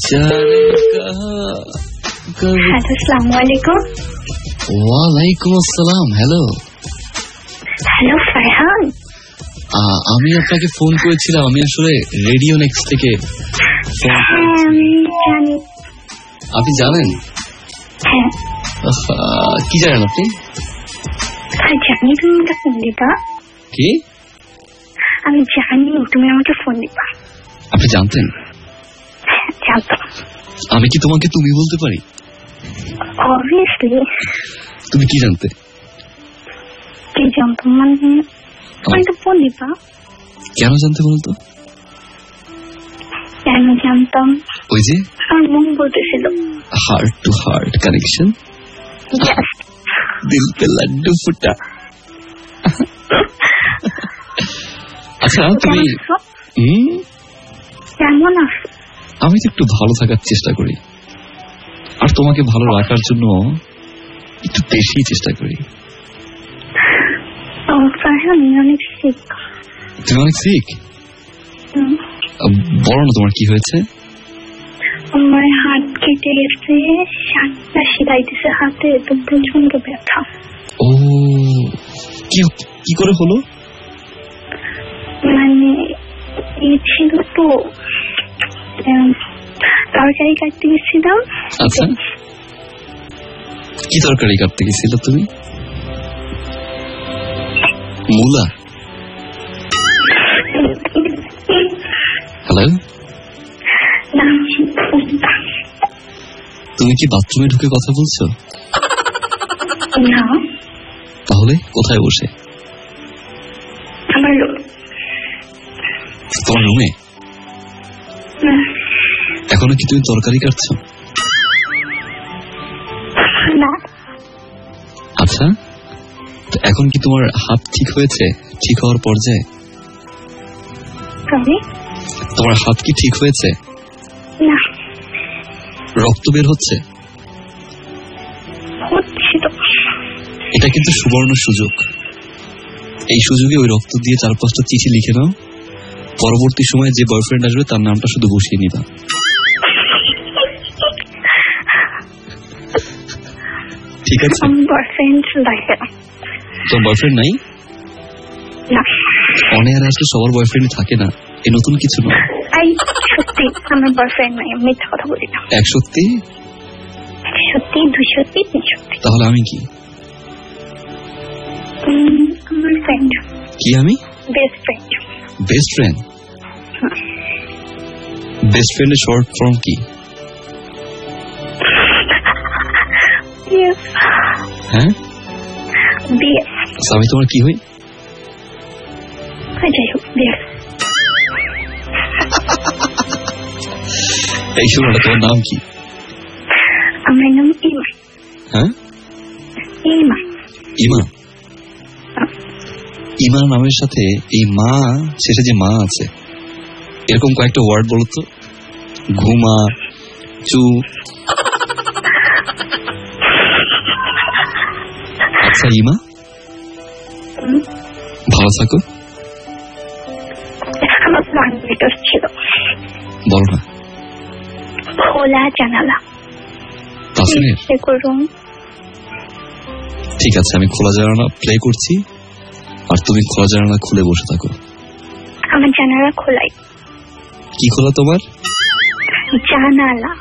আসসালামু আলাইকুম। ওয়ালাইকুম আসসালাম। হ্যালো হ্যালো ফারহান, আমি আপনাকে ফোন করেছিলাম। আমি আসলে রেডিও নেক্সট থেকে জানি। আপনি জানেন? হ্যাঁ। কি জানেন আপনি? জানি তুমি আমাকে ফোন দিবা। কি? আমি জানি তুমি আমাকে ফোন দিবা। আপনি জানতেন? জানতাম। আমি কি তোমাকে তুমি বলতে পারি? অবভিয়াসলি। তুমি কি জানতে? কি জানতাম মানে আমাকে ফোন দিবা। কেন জানতে বলতো? কেন জানতাম? ওই যে আমার মন বলতেছিল হার্ট টু হার্ট কানেকশন, দিল পে লাড্ডু ফুটা। আচ্ছা তুমি কেমন আছো? আমি তো একটু ভালো থাকার চেষ্টা করি, আর তোমাকে ভালো রাখার জন্য একটু বেশি চেষ্টা করি। অনেক সিক। তুমি অনেক সিক? বলো না তোমার কি হয়েছে? আমার হাত কেটে গেছে, সাতটা সেলাই দিছে হাতে, তো প্রচন্ড ব্যথা। ও কি করে হলো? মানে এই ছিল তো তরকারি কাটতে গেছিলাম। আচ্ছা, কি তরকারি কাটতে গেছিল তুমি? মূলা? হ্যালো, তুমি কি বাথরুমে ঢুকে কথা বলছো? না। তাহলে কোথায় বসে? আমার রুম। তোমার রুমে? এখনো কি তুমি তরকারি কাটছো? না। আচ্ছা, এখন কি তোমার হাত ঠিক হয়েছে? ঠিক হওয়ার পর্যায়ে? তোমার হাত কি ঠিক হয়েছে? না। রক্ত বের হচ্ছে? এটা কিন্তু সুবর্ণ সুযোগ। এই সুযোগে ওই রক্ত দিয়ে 4-5টা চিঠি লিখে নাও। পরবর্তী সময়ে যে বয়ফ্রেন্ড আসবে তার নামটা শুধু বসিয়ে নিবা। ঠিক আছে? তোমার বয়ফ্রেন্ড নাই? অনেক আসলে সবার বয়ফ্রেন্ড থাকে না, এ নতুন কিছু নয়। সত্যি আমার বয়ফ্রেন্ড নাই, মিথ্যা কথা বলি না। এক সত্যি? সত্যি, 2 সত্যি, 3 সত্যি। তাহলে আমি কি? আমার ফ্রেন্ড। কি আমি? Best friend. Best friend? Best ফ্রেন্ডের শর্ট ফর্ম কি? হ্যাঁ, আমি তোমার কি হই? এই শোনো, তোমার নাম কি? আমার নাম ইমা। হ্যাঁ, ইমা। ইমা? ইমার নামের সাথে এই মা শেষে যে মা আছে, এরকম কয়েকটা ওয়ার্ড বলো তো। ঘুমা, চু। আচ্ছা ইমা, ভালো থাকো। ছিল বলো না। খোলা জানালা। ঠিক আছে, আমি খোলা জানালা প্লে করছি, আর তুমি খোলা জানালা খুলে বসে থাকো। আমার জানালা খোলাই। কি খোলা তোমার? জানালা।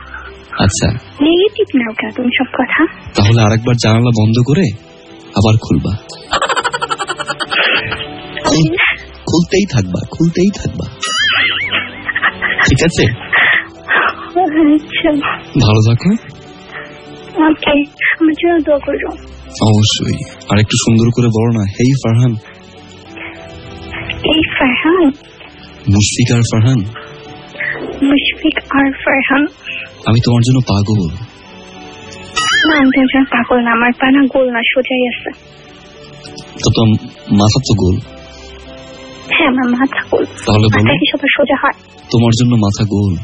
আচ্ছা, নেগেটিভ নাও কেন তুমি সব কথা? তাহলে আরেকবার জানালা বন্ধ করে আবার খুলবা। খুলতেই থাকবা, খুলতেই থাকবা। ঠিক আছে? ভালো থাকো। ওকে, আমার জন্য দোয়া করো। অবশ্যই। আর একটু সুন্দর করে বলো না, হেই ফারহান। এই ফারহান? মুশফিক আর ফারহান। মুশফিক আর ফারহান। আমি তোমার জন্য পাগল। না, আমি তোমার জন্য পাগল না, আমার পানা গোল না, সোজাই আছে। তো তোমার মাথা তো গোল। হ্যাঁ, আমার মাথা গোল। তাহলে বলো, কি সবার সোজা হয়? তোমার জন্য মাথা গোল।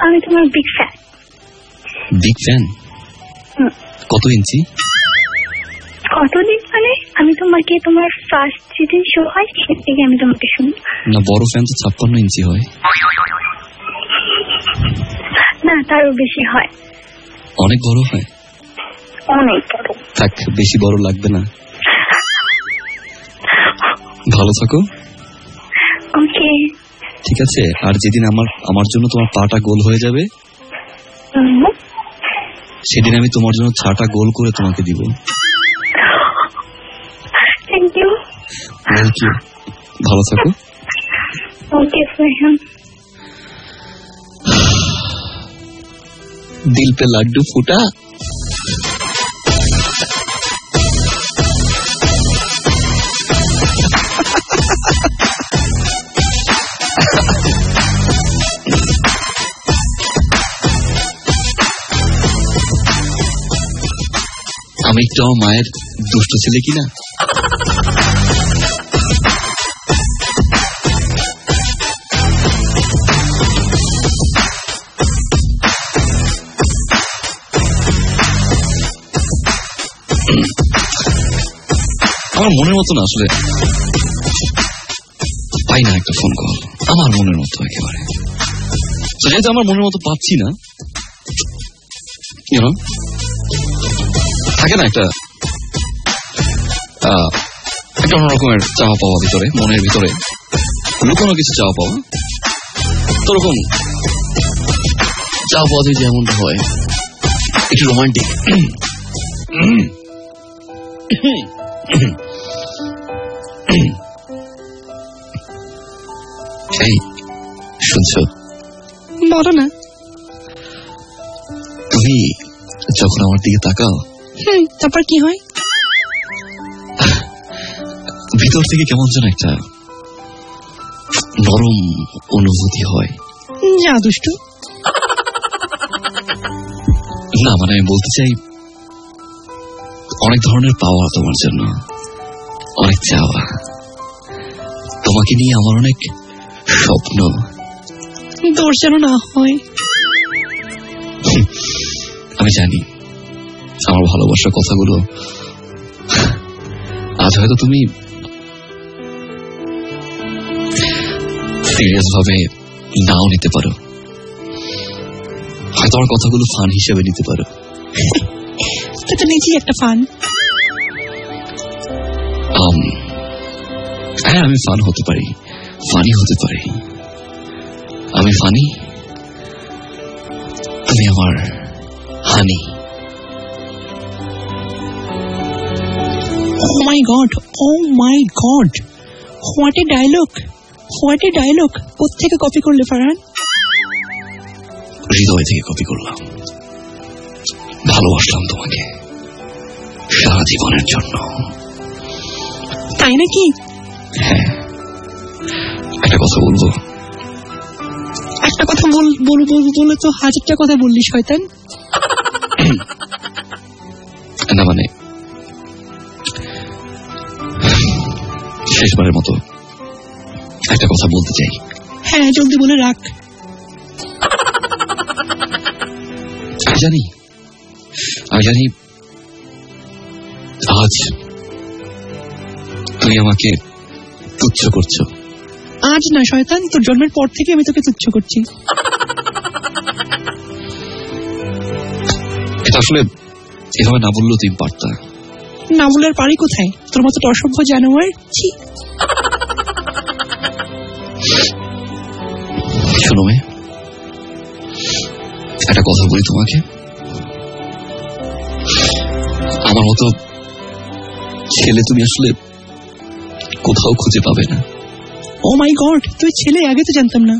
আমি তোমার বিগ ফ্যান। Big fan? কত ইঞ্চি? কতদিন মানে আমি তোমাকে তোমার ফার্স্ট যেদিন শো হয় সেদিন থেকে আমি তোমাকে শুনি। না, বড় ফ্যান তো 56 ইঞ্চি হয়। না, তারও বেশি হয়। অনেক বড় হয়? অনেক বড়। থাক, বেশি বড় লাগবে না। ভালো থাকো। ওকে, ঠিক আছে। আর যেদিন আমার জন্য তোমার পাটা গোল হয়ে যাবে সেদিন আমি তোমার জন্য 6টা গোল করে তোমাকে দিব। Thank you. ভালো থাকো। ওকে ফারহান। দিল পে লাড্ডু ফুটা। আমি একটু আমার মায়ের দুষ্ট ছেলে কিনা? আমার মনের মতো না আসলে, পাই না একটা ফোন কল আমার মনের মতো একেবারে। যেহেতু আমার মনের মতো পাচ্ছি না, থাকে না একটা অন্যরকমের চাওয়া পাওয়া ভিতরে, মনের ভিতরে লুকানো কিছু চাওয়া পাওয়া। তো ওরকম চাওয়া পাওয়া যে যেমনটা হয় একটু রোমান্টিক। এই শুনছো? বলো না। তুমি যখন আমার দিকে তাকাও, তারপর কি হয়? ভিতর থেকে কেমন যেন একটা নরম অনুভূতি হয়। যা দুষ্টু। না মানে আমি বলতে চাই, অনেক ধরনের পাওয়া তোমার জন্য, অনেক চাওয়া। তোমাকে নিয়ে আমার অনেক স্বপ্ন। দোষ যেন না হয়। আমি জানি আমার ভালোবাসার কথাগুলো আজ হয়তো তুমি সিরিয়াস ভাবে নাও নিতে পারো, হয়তো আমার কথাগুলো ফান হিসেবে নিতে পারো। তো নিজেই একটা ফান। হ্যাঁ, আমি ফান হতে পারি, ফানি হতে পারি। আমি ফানি, তুমি আমার হানি। Oh my God! Oh my God! What a dialogue! What a dialogue! কোত্থেকে কপি করলে ফারহান? হৃদয় থেকে কপি করলাম। ভালোবাসলাম তোমাকে সারা জীবনের জন্য। তাই নাকি? হ্যাঁ। একটা কথা বলবো? একটা কথা বলবো বলে তো 1000টা কথা বললি শয়তান। না মানে শেষবারের মতো একটা কথা বলতে চাই। হ্যাঁ, জলদি বলে রাখ। আমি জানি আজ তুমি আমাকে তুচ্ছ করছো। আজ না শয়তান, তোর জন্মের পর থেকে আমি তোকে তুচ্ছ করছি। এটা আসলে এভাবে না বললেও তুমি পারতা। না বলার পারি কোথায়? তোর মতো অসভ্য জানোয়ার। শোনো মেয়ে, একটা কথা বলি তোমাকে। আমার মতো ছেলে তুমি আসলে কোথাও খুঁজে পাবে না। ও মাই গড, তুই ছেলে? আগে তো জানতাম না।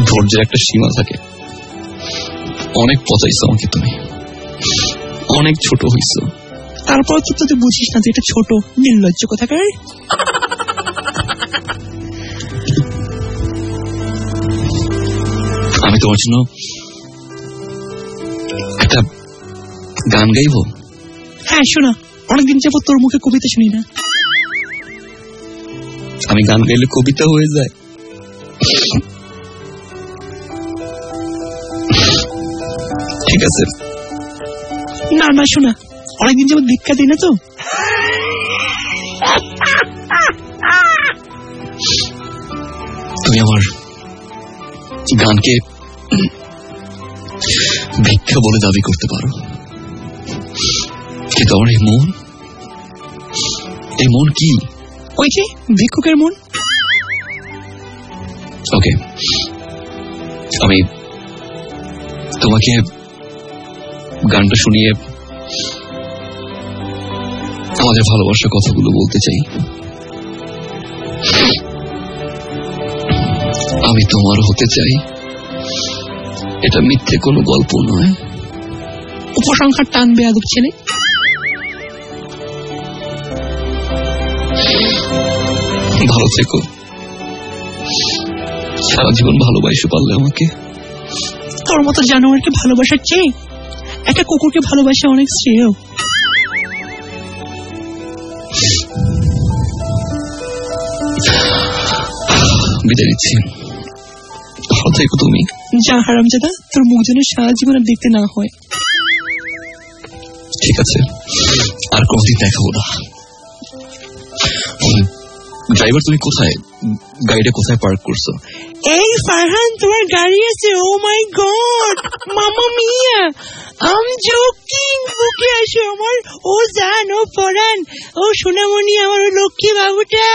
ধৈর্যের একটা সীমা থাকে। অনেক পচাইছো আমাকে তুমি, অনেক ছোট হইছো। তারপর তো তুই বুঝিস না যে এটা ছোট। নির্লজ্জ কোথাকার। আমি তোমার জন্য একটা গান গাইবো। হ্যাঁ শোনা, অনেকদিন যাবো তোর মুখে কবিতা শুনি না। আমি গান গাইলে কবিতা হয়ে যায়। ঠিক আছে। না না শোনা, অনেকদিন যাবত ভিক্ষা দিই না তো। তুমি আমার গানকে ভিক্ষা বলে দাবি করতে পারো, কিন্তু আমার এই মন কি? ওই যে ভিক্ষুকের মন। ওকে, আমি তোমাকে গানটা শুনিয়ে আমাদের ভালোবাসার কথাগুলো বলতে চাই। আমি তোমার হতে চাই, এটা মিথ্যে কোনো গল্প নয়। উপসংহার টানবে আদব ছেলে। ভালো থেকো, সারা জীবন ভালোবাসতে পারলে আমাকে। তোর মতো জানোয়ারকে ভালোবাসার চেয়ে একটা কুকুরকে ভালোবাসা অনেক শ্রেয়। বিদায় নিচ্ছি, ভালো থেকো তুমি। যা হারামজাদা, তোর মুখ যেন সারা জীবন আর দেখতে না হয়। ঠিক আছে, আর কোনদিন দেখাবো না। ড্রাইভার, তুমি কোথায়? গাড়িটা কোথায় পার্ক করছো? এই ফারহান, তোমার গাড়ি আছে। ও মাই গড, মামা মিয়া, আম জোকিং। বুকে আসো আমার, ও জান, ও পরান, ও সোনামণি, আমার লক্ষ্মী বাবুটা।